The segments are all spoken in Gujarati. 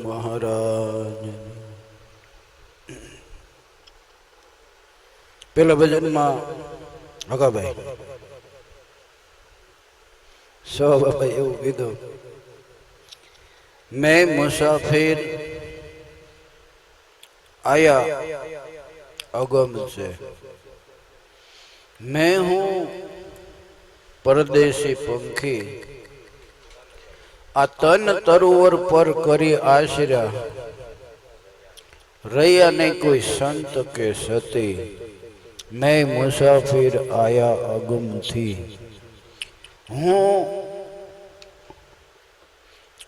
મહારાજ પેલા ભજનમાં હકાભાઈ સો બાપા એવું કીધું, મેં મુસાફિર આયા અગમ છે, मैं हूं परदेसी पंखी, आ तन तरुवर पर करी आश्रया, रैया नहीं कोई संत के सती, मैं मुसाफिर आया अगम थी। हूँ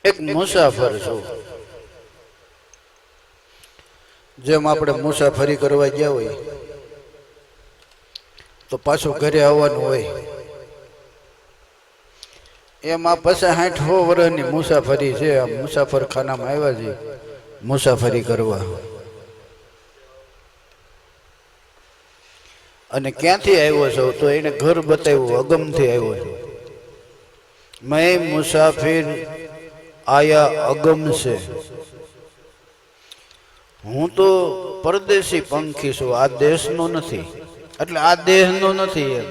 एक मुसाफर छू, जेम आपणे मुसाफरी करवा गया होय तो पाछो घरे आवવાનું હોય એમાં 50-60 વર્ષની મુસાફરી છે। આ મુસાફર ખાનામાં આવ્યા છે મુસાફરી કરવા, અને ક્યાંથી આવ્યો છો તો એને ઘર બતાવ્યું, અગમથી આવ્યો છું। મેં મુસાફિર આયા અગમ છે, હું તો પરદેશી પંખી છું, આ દેશનો નથી, એટલે આ દેહનો નથી એમ,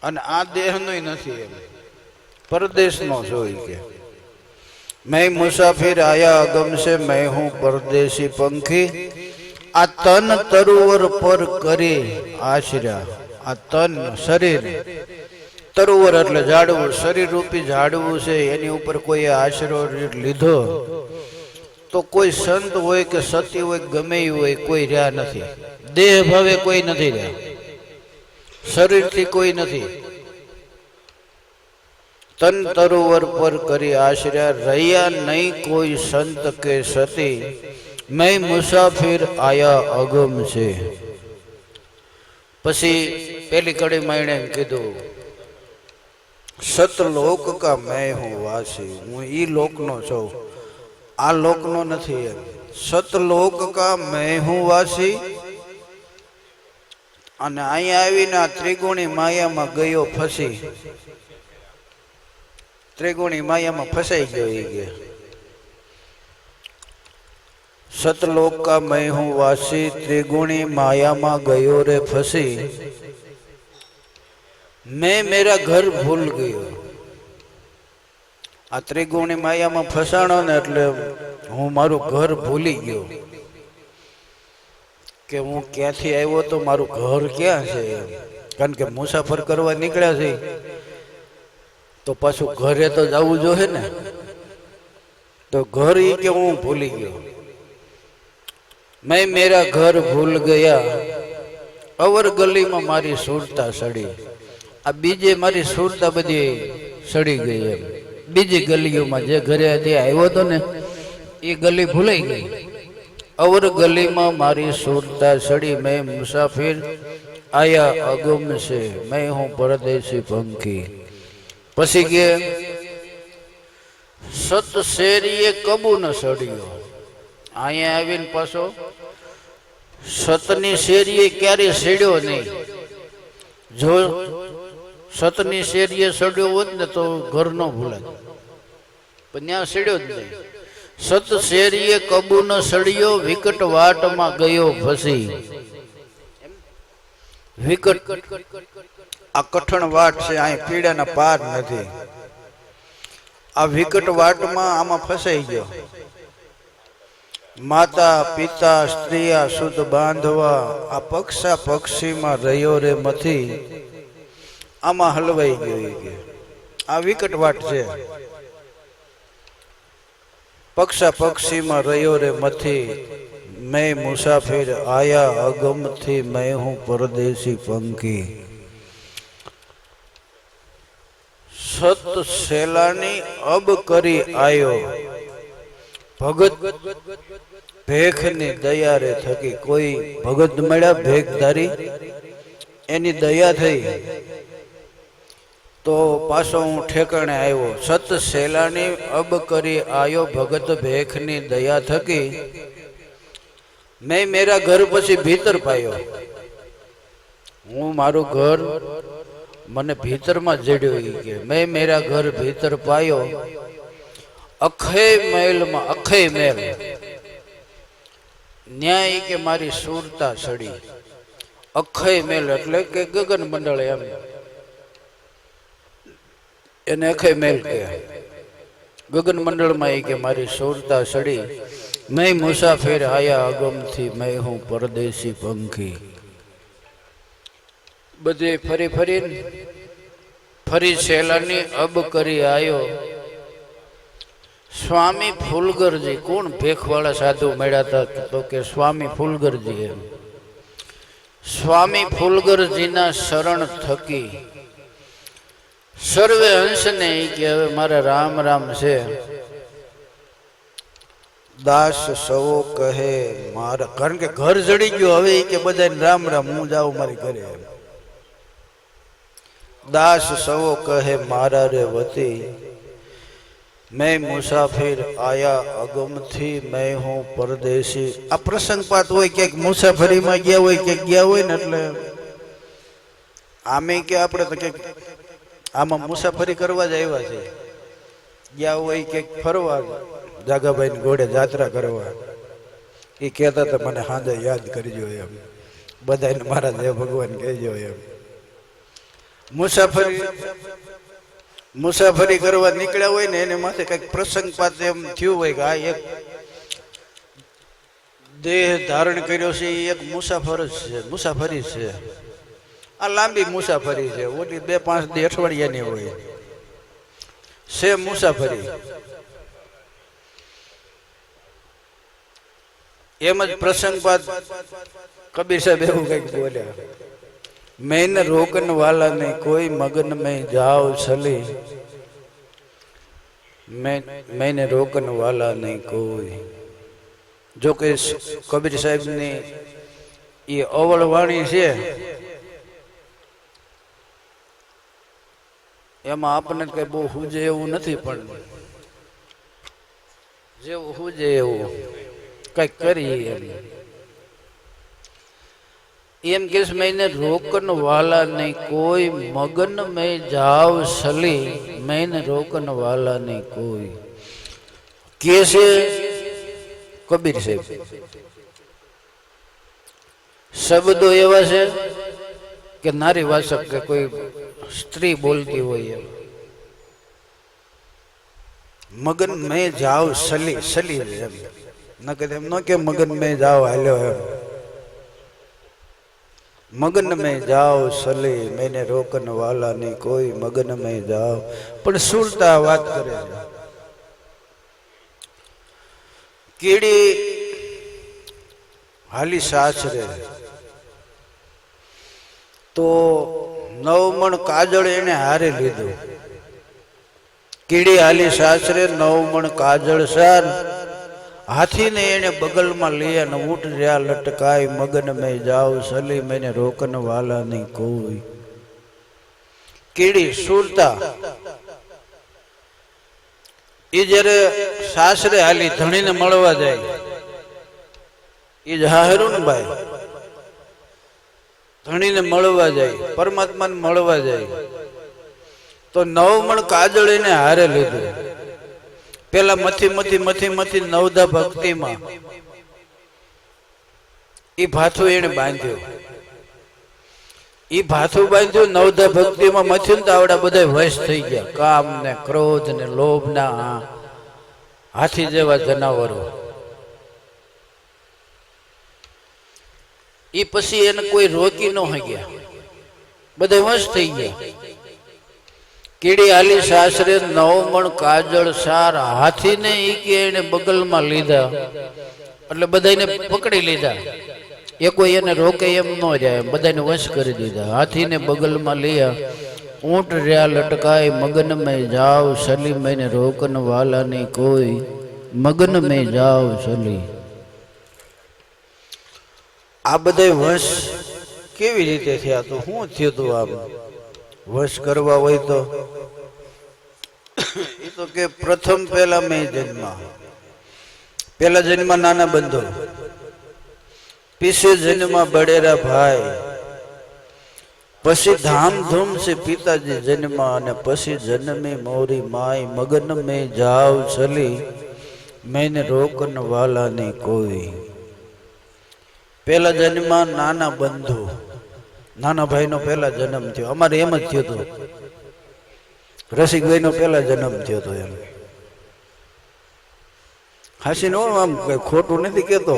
અને આ દેહનોય નથી એમ, પરદેશનો જોઈ કે मैं मुसाफिर आया अगम से, मैं हूं परदेसी पंखी, आ तन तरुवर पर करी आश्रया, आ तन शरीर, तरुवर એટલે ઝાડવું, શરીર રૂપી ઝાડવું છે, એની ઉપર કોઈ આશરો લીધો તો કોઈ સંત હોય કે સતી હોય ગમે હોય કોઈ રહ્યા નથી, દેહ ભાવે કોઈ નથી રહ્યા, શરીરથી કોઈ નથી। तन तरुवर पर करी आश्रया, रैया नहीं कोई संत के सती, मैं मुसाफिर आया अगम से। पसी पहली कड़ी में कीधु, सतलोक का मैं हूँ वासी, हूँ ई लोक नो छो, आ लोक नो नहीं है। सतलोक का मैं हूँ वासी, અને અહીંયા આવીને ત્રિગુણી માયામાં ગયો ફસી, ત્રિગુણી માયામાં ફસાઈ ગયો એ કે सतलोक का मैं हूँ वासी, त्रिगुणी माया में गयो रे फसी, मैं मेरा घर भूल गयो। आ त्रिगुणी माया में फसाणो ने એટલે હું મારું ઘર ભૂલી ગયો કે હું ક્યાંથી આવ્યો તો મારું ઘર ક્યાં છે, કારણ કે મુસાફર કરવા નીકળ્યા છે તો પાછું ઘરે તો જવું જોઈએ ને, તો ઘર ઈ કે હું ભૂલી ગયો। मैं मेरा घर भूल गया, अवर गली में मारी सुरता सड़ी, आ बीजे मारी सुरता बधी सड़ी गई है, बीजी गलियों में जे घरे आव्यो तो ने ये गली भूलाई गई, अवर गली में मारी सुरता सड़ी, मैं मुसाफिर आया अगम से, मैं हूँ परदेसी पंखी। पसी के सत शेरीए कबू न सड़ियो, અહીંયા આવીને પાછો સતની શેરીએ ક્યારે સડ્યો નહીં, જો સતની શેરીએ સડ્યો હોત ને તો ઘર ન ભૂલાત, પણ ત્યાં સડ્યો જ નહીં। સત શેરીએ કબૂ ન સડ્યો, વિકટ વાટમાં ગયો ફસી, વિકટ આ કઠણ વાટ છે, અહીં પીડાના પાર નથી, આ વિકટ વાટમાં આમાં ફસાઈ ગયો। माता पिता स्त्रिया शुद्ध बांधवा, आ पक्षा पक्षी में रह्यो रे मथी, आमा हलवाई गई के आ विकट वाट छे। पक्षा पक्षी में रह्यो रे मथी, मैं मुसाफिर आया अगम थी, मैं हूँ परदेसी पंखी। सत सेलानी अब करी आयो, भगत भेख ने दया रे थकी, कोई भगत મળ્યા ભેખધારી એની દયા થઈ તો પાછો હું ઠેકાણે આવ્યો। સત સેલાની અબ કરી આયો, ભગત ભેખની દયા થકી, મેં મેરા ઘર પછી ભીતર પાયો, હું મારું ઘર મને ભીતરમાં જડ્યો કે મેં મેરા ઘર ભીતર પાયો, અખય મહેલમાં અખય મહેલ ન્યાય કે મારી સુરતા સડી. અખય મહેલ એટલે કે ગગન મંડળ, એમ એને અખય મહેલ કહે. ગગન મંડળમાં એ કે મારી સુરતા સડી, મેં મુસાફિર આયા અગમથી, મેં હું પરદેશી પંખી. બધે ફરી ફરી સેલાની અબ કરી આયો. સ્વામી ફૂલગરજી, કોણ ભેખવાળા સાધુ મળ્યા હતા? તો કે સ્વામી ફૂલગરજી. એમ સ્વામી ફૂલગરજીના શરણ થકી સર્વે હંસને કે હવે મારા રામ રામ છે. દાસ સવો કહે મારા, કારણ કે ઘર જડી ગયું હવે કે બધાને રામ રામ, હું જાઉં મારી ઘરે. દાસ સવો કહે મારા રે વતી, મેં મુસાફિર આયા અગમથી, મેં હું પરદેશી. આ પ્રસંગપાત હોય, ક્યાંક મુસાફરીમાં ગયા હોય, ક્યાંક ગયા હોય ને, એટલે આમે કે આપણે તો ક્યાંક આમાં મુસાફરી કરવા જ આવ્યા છે. ગયા હોય ક્યાંક ફરવા, જાગાભાઈ ઘોડે જાત્રા કરવા. એ કહેતા હતા મને હાજે યાદ કરજો, એમ બધાને મારા જય ભગવાન કહેજો. એમ મુસાફરી કરવા નીકળ્યા હોય ને એને માથે કઈક પ્રસંગપાત એમ થયું હોય કે આ એક દેહ ધારણ કર્યો છે, એ એક મુસાફરી છે. આ લાંબી મુસાફરી છે, ઓલી 2-5 દી અઠવાડિયાની હોય છે મુસાફરી. એમ જ પ્રસંગપાત કબીર સાહેબ એવું કઈક બોલ્યા, મેં રોકન વાલા નહીં કોઈ, મગન મેં જાઓ છલી. મેં રોકન વાલા નહીં કોઈ. જો કે કબીર સાહેબની એ અવળ વાણી છે, એમાં આપણને કઈ બહુ હુજે એવું નથી, પણ જેવું હુજે એવું કઈક કરી. એમ કે મેં રોકન વાલા નહીં કોઈ, મગન મેં જાવ સલી. મેં રોકન વાલા નહીં કોઈ કે છે કબીર સાહેબ. શબ્દો એવા છે કે નારી વાચક કે કોઈ સ્ત્રી બોલતી હોય એમ. મગન મેં જાવ સલી, સલી એમ ન કે એમ ન કે મગન મેં જાવ હાલ્યો. એમ મગન મેં જાઓ સલી, મેને રોકન વાલા નહીં કોઈ, મગન મેં જાઓ. પણ સુરતા વાત કરે છે. કીડી હાલી સાસરે તો 9 મણ કાજળ એને હારે લીધું. કીડી હાલી સાસરે 9 મણ કાજળ સાર, હાથીને એને બગલમાં લઈ અને ઊંટ રહ્યા લટકાય. મગન મેં જાવ સલી, મેને રોકન વાલા નહીં કોઈ. કીડી સુરતા એ જયારે સાસરે હાલી ધણીને મળવા જાય, એ જ હારું ને ભાઈ, ધણીને મળવા જાય, પરમાત્માને મળવા જાય, તો 9 મણ કાજળ એને હારે લીધું. પેલા મથી નવદા ભક્તિમાં એ ભાથું એને બાંધ્યું. એ ભાથું બાંધ્યું નવદા ભક્તિમાં મથ્યું તો આવડા બધા વશ થઈ ગયા. કામ ને ક્રોધ ને લોભ ના હાથી જેવા જનાવરો. એ પછી એને કોઈ રોકી ન ગયા, બધા વશ થઈ ગયા. કીડી હાલી સાસરે 9 મણ કાજળ સાર, હાથીને ઈ કે એને બગલમાં લીધા, એટલે બધાને પકડી લીધા. એ કોઈ એને રોકે એમ ન જાય, બધાને વશ કરી દીધા. હાથીને બગલમાં લીયા, ઊંટ રહ્યા લટકાય. મગન મેં જાવ સલી, મેને રોકન વાલા નહીં કોઈ, મગન મેં જાવ સલી. આ બધા વશ કેવી રીતે થયા? તો શું થયું તું? આમ વશ કરવા હોય તો એ તો કે પ્રથમ પહેલા મેં જન્મ, પહેલા જન્મ નાના બંધુ, પીછે જન્મ બડેરા ભાઈ, પછી ધામધૂમ સે પિતાજી જન્મા અને પછી જન્મી મોરી માય મગન મેં જાવ ચલી મેને રોકન વાલા ને કોઈ. પેલા જન્મમાં નાના બંધુ નાના ભાઈ નો પેલા જન્મ થયો. અમારે એમ જ થયો હતો. રસિકભાઈ નો પેલા જન્મ થયો હતો. એમ હાસી નો આમ કઈ ખોટું નથી કેતો.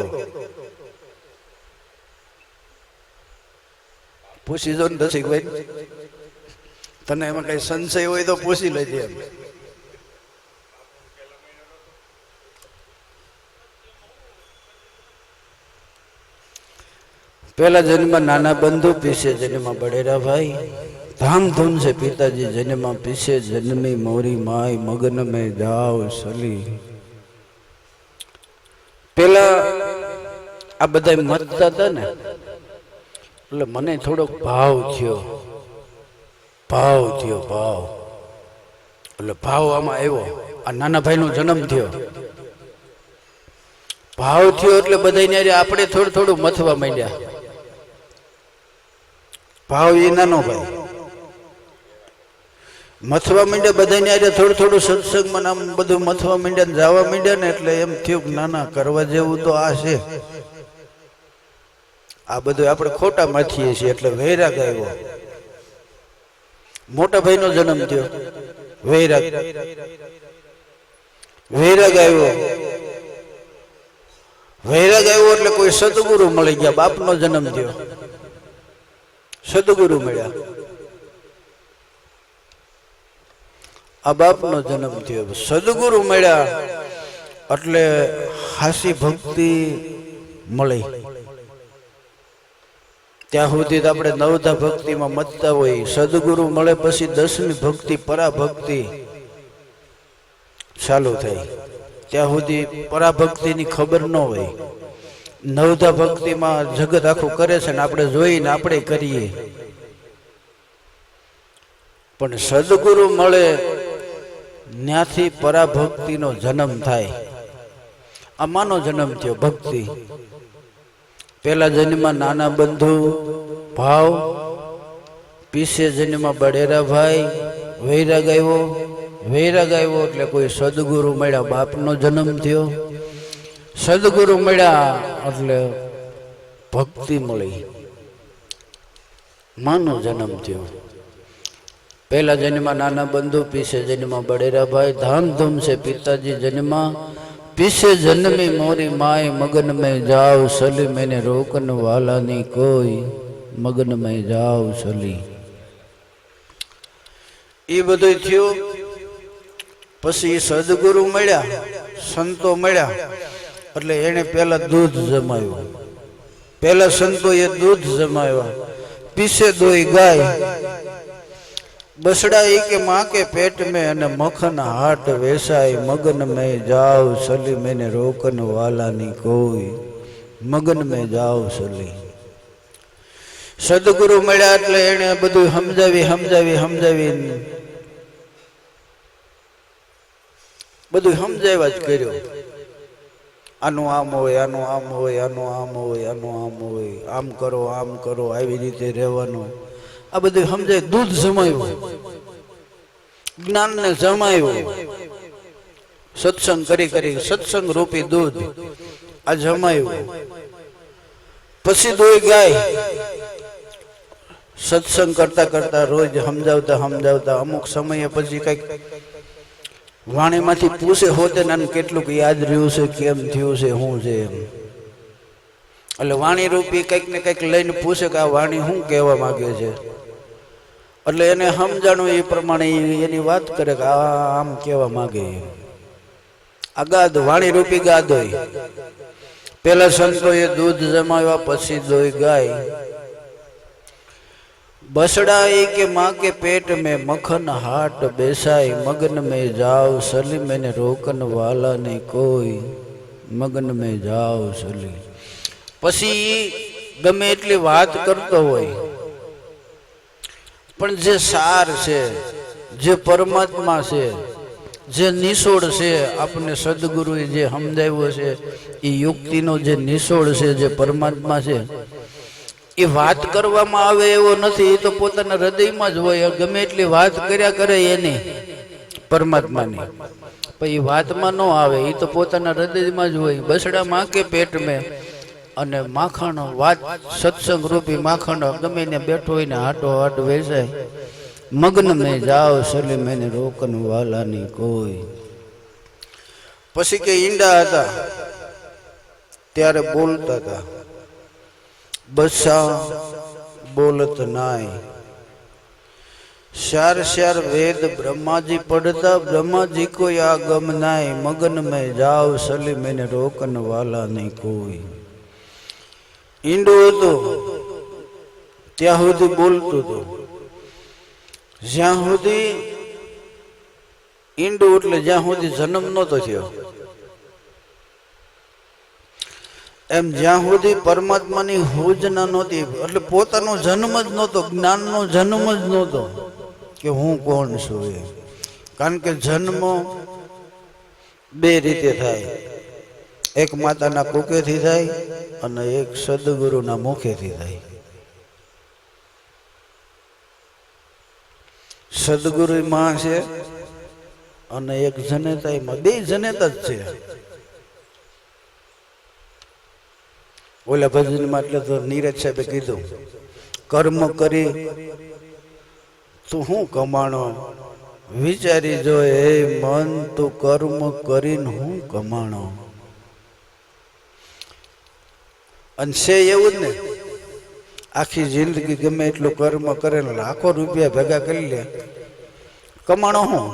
પૂછી જો ને રસિકભાઈ, તને એમાં કઈ સંશય હોય તો પૂછી લેજે. એમ पहला जन्म नाना बंधु पीछे जन्म बड़ेरा भाई धामधूम से पिताजी जन्म पीछे जन्मी मोरी माई मगन में जाओ सली. पेला आ बधाय मतता था ने એટલે મને થોડો ભાવ થયો એટલે ભાવ આમાં આવ્યો. આ નાના ભાઈ નો જન્મ થયો, ભાવ થયો એટલે બધાને આપણે થોડું થોડું મથવા માંડ્યા. ભાવ એ નાનો ભાઈ મથવા માંડ્યા બધાને આજે થોડું થોડું સત્સંગમાં આમ બધું મથવા માંડ્યા ને જવા માંડ્યા ને એટલે એમ થયું કે નાના કરવા જેવું તો આ છે. આ બધું આપણે ખોટા માથીએ છીએ એટલે વૈરાગ આવ્યો. મોટા ભાઈ નો જન્મ થયો, વૈરાગ આવ્યો એટલે કોઈ સદગુરુ મળી ગયા. બાપ નો જન્મ થયો, સદગુરુ મળ્યા. આ બાપ નો જન્મ થયો, સદગુરુ મળ્યા એટલે હાસી ભક્તિ મળી. ત્યાં સુધી આપણે નવધા ભક્તિમાં મતતા હોય. સદગુરુ મળે પછી 10મી ભક્તિ પરાભક્તિ ચાલુ થાય. ત્યાં સુધી પરાભક્તિની ખબર ન હોય. નવધા ભક્તિમાં જગત આખું કરે છે ને આપણે જોઈને આપણે કરીએ. પણ સદગુરુ મળે ત્યાંથી પરાભક્તિનો જન્મ થાય. આમાંનો જન્મ થયો ભક્તિ. પેલા જન્મમાં નાના બંધુ ભાવ, પીછે જન્મમાં બડેરા ભાઈ, વૈરાગ આવ્યો એટલે કોઈ સદગુરુ મળ્યા. બાપનો જન્મ થયો, સદગુરુ મળ્યા એટલે ભક્તિ મળી, માનો જન્મ થયો. પહેલા જન્મમાં નાના બંધુ, પીછે જન્મમાં બડેરા ભાઈ, ધામધૂમ से पिताजी जन्मा पीछे जन्मी मोरी माय मगन में जाओ सली मैंने रोकन वाला नहीं कोई मगन में जाओ सली. એ બધું થયું. પછી સદગુરુ મળ્યા, સંતો મળ્યા એટલે એને પેલા દૂધ જમાવ્યું. પેલા સંતોએ દૂધ જમાવ્યા. પીછે દોઈ ગાય, बसड़ा के माँ के पेट में अने मखन हाट वैसाई मगन में जाओ सली मैंने रोकन वाला नहीं कोई मगन में जाओ सली. सदगुरु મળ્યા એટલે એને બધું સમજાવી બધું સમજાવ્યા જ કર્યો. આનું આમ હોય, આનું આમ હોય, આનું આમ હોય, આનું આમ હોય, આમ કરો, આવી રીતે રહેવાનું. આ બધું સમજાય. દૂધ જમાયું, જ્ઞાનને જમાયું. સત્સંગ કરી સત્સંગ રૂપી દૂધ આ જમાયું. પછી દોઈ ગાય. સત્સંગ કરતા રોજ સમજાવતા અમુક સમયે પછી કઈક વાણીમાંથી પૂછે હોતે ને કેટલુંક યાદ રહ્યું છે, કેમ થયું છે, શું છે એમ. એટલે વાણી રૂપી કઈક ને કઈક લઈને પૂછે કે આ વાણી શું કહેવા માંગે છે. એટલે એને સમજાણું એ પ્રમાણે એની વાત કરે કે આ આમ કહેવા માંગે. આ ગાદ વાણી રૂપી ગાદ હોય. પેલા સંતોએ દૂધ જમાવ્યા, પછી દોઈ ગાય. बसड़ा के माँ के पेट में मखन हाट बेसाई मगन में जाओ सली मैंने रोकन वाला नहीं कोई मगन में जाओ सली. પછી ગમે એટલી વાત કરતો હોય પણ જે સાર છે, જે પરમાત્મા છે, જે નિસોડ છે, આપણને સદગુરુએ જે સમજાવ્યો છે એ યુક્તિનો જે નિસોડ છે, જે પરમાત્મા છે એ વાત કરવામાં આવે એવો નથી, એ તો પોતાના હૃદયમાં જ હોય. ગમે એટલી વાત કર્યા કરે એની પરમાત્માની, પણ એ વાતમાં ન આવે, એ તો પોતાના હૃદયમાં જ હોય. બસડામાં કે પેટ મેં, અને માખણ વાત સત્સંગ રૂપી માખણ ગમે ને બેઠો હોય ને હાટો હાટ વેચાય. મગ્ન મેં જાઓ સલી મેને રોકન વાલાની કોઈ. પછી કે ઈંડા હતા ત્યારે બોલતા હતા, બસા બોલત નાય. શાર શાર વેદ બ્રહ્માજી પढ़ता, બ્રહ્માજી કોઈ આગમ નાય. મગન મેં જાઓ સલી મેને રોકન વાલા નહીં કોઈ. ઈંડું હતું ત્યાં સુધી બોલતું હતું. જ્યાં સુધી ઈંડું એટલે જ્યાં સુધી જન્મ નહોતો થયો, એમ જ્યાં સુધી પરમાત્માની હોજના નહોતી, એટલે પોતાનો જન્મ જ નહોતો, જ્ઞાનનો જન્મ જ નહોતો કે હું કોણ છું એ. કારણ કે જન્મ બે રીતે થાય, એક માતાના કુકેથી થાય અને એક સદગુરુના મુખેથી થાય. સદગુરુ માં છે અને એક જનેતા, એમાં બે જનેતા જ છે. ઓલા ભજનમાં એટલે તો નીરજ સાહેબે કીધું, કર્મ કરી તું હું કમાણો, વિચારી જો એ મન તું કર્મ કરીને હું કમાણો. અને છે એવું જ ને, આખી જિંદગી ગમે એટલું કર્મ કરે, લાખો રૂપિયા ભેગા કરી લે, કમાણો હું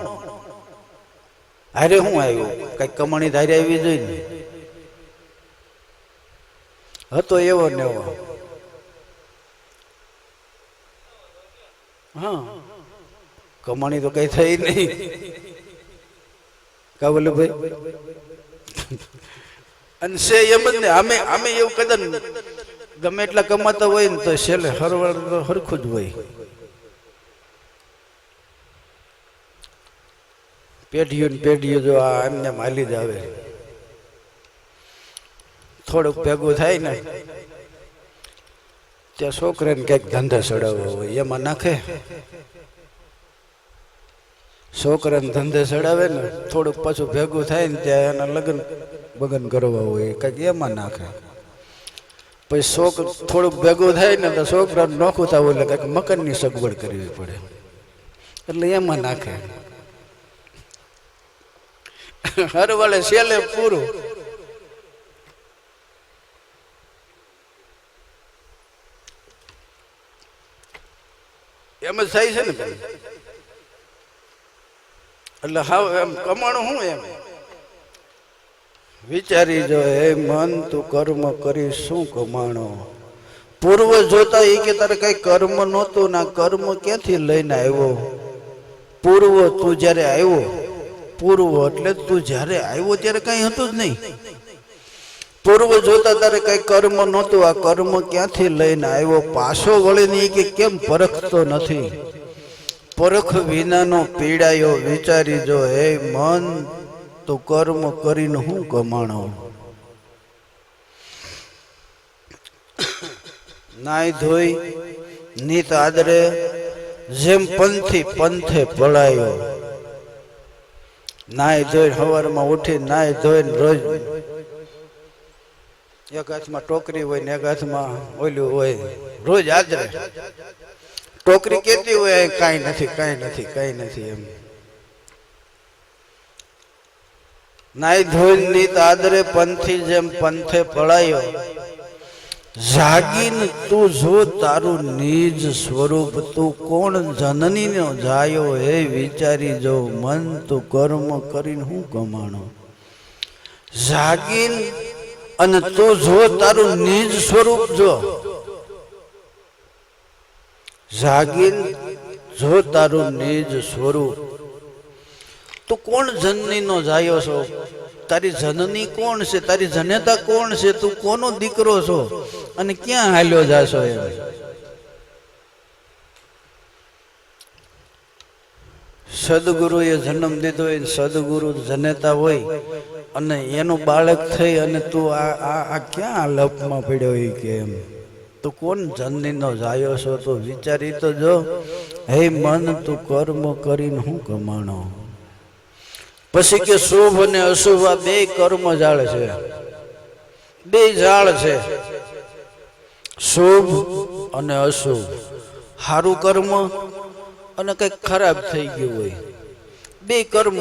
હારે હું આવ્યું, કઈક કમાણી ધારે આવી જોઈએ ને. હતો એવો ને એવો. હા, કમાણી તો કઈ થઈ નહીં. કા બોલે ભાઈ? અને છે એમ જ ને, અમે એવું કદાચ ગમે એટલા કમાતા હોય ને તો છેલ્લે હરવળ તો હરખું જ હોય. પેઢીઓ જો આ એમને માલી જ આવે, થોડુંક ભેગું થાય ને ત્યાં છોકરાને કઈક ધંધા ચડાવવા હોય એમાં નાખે. છોકરાને ધંધે ચડાવે ને થોડુંક પાછું ભેગું થાય ને ત્યાં એના લગ્ન બગન કરવા હોય કઈક એમાં નાખે. પછી થોડુંક ભેગું થાય ને તો છોકરાને નોખું થવું એટલે કઈક મકાનની સગવડ કરવી પડે એટલે એમાં નાખે. હરવાળે છેલ્લે પૂરું. એમ જ થાય છે ને ભાઈ. એટલે હા એમ કમાણું હું એમ વિચારી જો હે મન તું કર્મ કરી શું કમાણો. પૂર્વ જોતા એ કે તારે કઈ કર્મ નહોતું, ના કર્મ ક્યાંથી લઈને આવ્યો. પૂર્વ તું જયારે આવ્યો, પૂર્વ એટલે તું જયારે આવ્યો ત્યારે કઈ હતું જ નહીં. પૂર્વ જોતા તારે કઈ કર્મ નહોતું, આ કર્મ ક્યાંથી લઈને આવ્યો. પાછો વળીને કે કેમ પરખતો નથી, પરખ વિનાનો પીડાયો. વિચારી જો હે મન તું કર્મ કરીને હું કમાણો. નાય ધોઈ નીત આદરે જેમ પંથી પંથે પળાયો. નાય ધોઈ સવારમાં ઉઠી નાય ધોઈને રોજ એક હાથમાં ટોકરી હોય ને એક હાથમાં ઓલું હોય, રોજ આદરે. ટોકરી કેટલી હોય કાંઈ નથી એમ. નાય ધોઈ નીત આદરે પંથી જેમ પંથે પળાયો. જાગીને તું જો તારું નિજ સ્વરૂપ, તું કોણ જનની નો જાયો. હે વિચારી જો મન તું કર્મ કરીને હું કમાણો. જાગીને અને તું જો તારું નિજ સ્વરૂપ, જો જાગીને જો તારું નિજ સ્વરૂપ. તું કોણ જનની નો જાયો છો, તારી જનની કોણ છે, તારી જનેતા કોણ છે, તું કોનો દીકરો છો અને ક્યાં હાલ્યો જાશો. એમ સદગુરુએ જન્મ દીધો હોય, સદગુરુ જનેતા હોય અને એનું બાળક થઈ અને તું આ ક્યાં લપમાં પડ્યો હોય કે એમ. તું કોણ જનનીનો જાયો છો તો વિચારી તો જો, હે મન તું કર્મ કરીને હું કમાણો. પછી કે શુભ અને અશુભ આ બે કર્મ જાળ છે, બે જાળ છે, શુભ અને અશુભ. સારું કર્મ અને કંઈક ખરાબ થઈ ગયું હોય, બે કર્મ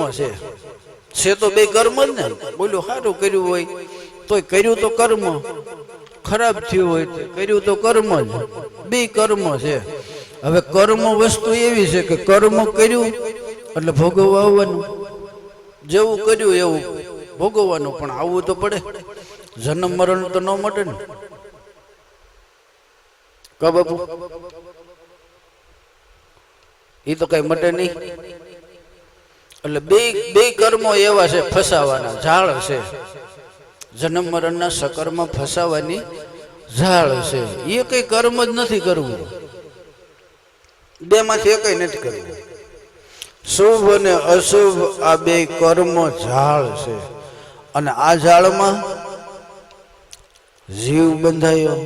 છે તો બે કર્મ જ ને. બોલ્યું સારું કર્યું હોય તોય કર્યું તો કર્મ, ખરાબ થયું હોય તો કર્યું તો કર્મ જ, બે કર્મ છે. હવે કર્મ વસ્તુ એવી છે કે કર્મ કર્યું એટલે ભોગવવા આવવાનું, જેવું કર્યું એવું ભોગવવાનું. પણ આવવું તો પડે, જન્મ મરણ તો ન મટે ને. ક બાપુ એ તો કઈ મટે નહીં. એટલે બે કર્મો એવા છે ફસાવાના ઝાડ છે, જન્મ મરણના સકરમાં ફસાવાની ઝાડ છે. એ કઈ કર્મ જ નથી કરવું, બે માંથી કઈ નથી કરવું. શુભ અને અશુભ આ બે કર્મ ઝાડ છે. અને આ ઝાડમાં જીવ બંધાયો,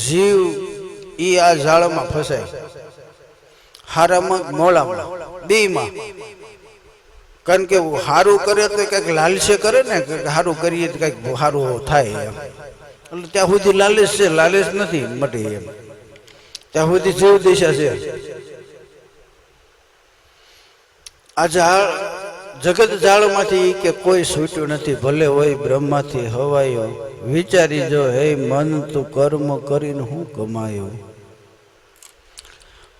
જીવ ઈ આ ઝાડમાં ફસાય, હારામાં મોળામાં બેમાં. કારણ કે સારું કરે તો કઈક લાલશે કરે ને, સારું કરીએ તો કઈક સારું થાય એમ. એટલે ત્યાં સુધી લાલચ છે, લાલચ નથી મટી એમ, ત્યાં સુધી જીવ દિશા છે. આ ઝાડ જગત ઝાડમાંથી કે કોઈ છૂટ્યું નથી, ભલે હોય બ્રહ્માથી હવાયો. વિચારી જો, હે મન તું કર્મ કરીને હું કમાયો.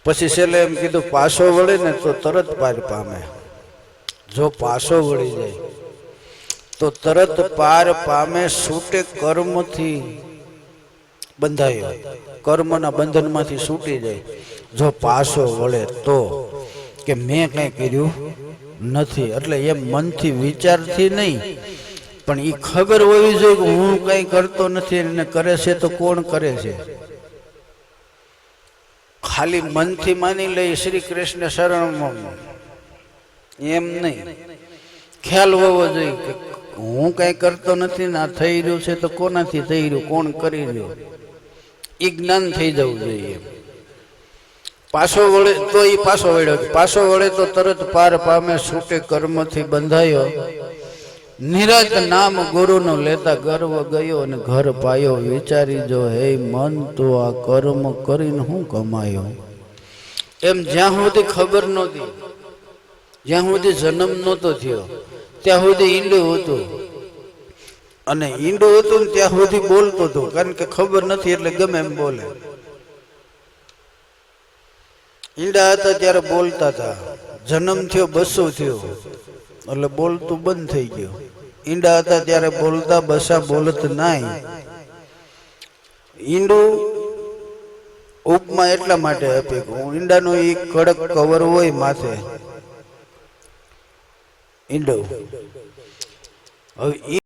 પછી છેલ્લે એમ કીધું પાછો વળે ને તો તરત પાર પામે. જો પાછો વળી જાય તો તરત પાર પામે, છૂટે કર્મથી બંધાયો, કર્મના બંધનમાંથી છૂટી જાય. જો પાછો વળે તો કે મેં કંઈ કર્યું નથી. એટલે એમ મનથી વિચારથી નહીં, પણ એ ખબર હોવી જોઈએ કે હું કંઈ કરતો નથી, અને કરે છે તો કોણ કરે છે. ખાલી મનથી માની લઈ શ્રી કૃષ્ણ શરણમાં, એમ નહીં. ખ્યાલ હોવો જોઈએ કે હું કઈ કરતો નથી ને આ થઈ રહ્યું છે તો કોનાથી થઈ રહ્યું, કોણ કરી રહ્યું, એ જ્ઞાન થઈ જવું જોઈએ. પાછો વળે તો એ પાછો વળ્યો, પાછો વળે તો તરત પાર પામે, છૂટે કર્મથી બંધાયો. નિરાત નામ ગુરુનો લેતા ગર્વ ગયો અને ઘર પાયો. વિચારી જો, હે મન તો આ કર્મ કરીને હું કમાયો. એમ જ્યાં સુધી ખબર નહોતી, જ્યાં સુધી જન્મ નહોતો થયો ત્યાં સુધી ઈંડું હતું, અને ઈંડું હતું ને ત્યાં સુધી બોલતો હતો. કારણ કે ખબર નથી એટલે ગમે એમ બોલે. ઈંડા હતા ત્યારે બોલતા હતા, જન્મ થયો બસો થયો એટલે બોલતું બંધ થઈ ગયું. ઈંડા હતા ત્યારે બોલતા, બસા બોલત નાય. ઈંડું ઉપમા એટલા માટે આપી, ઈંડાનો એક કડક કવર હોય માથે ઈંડું. હવે એ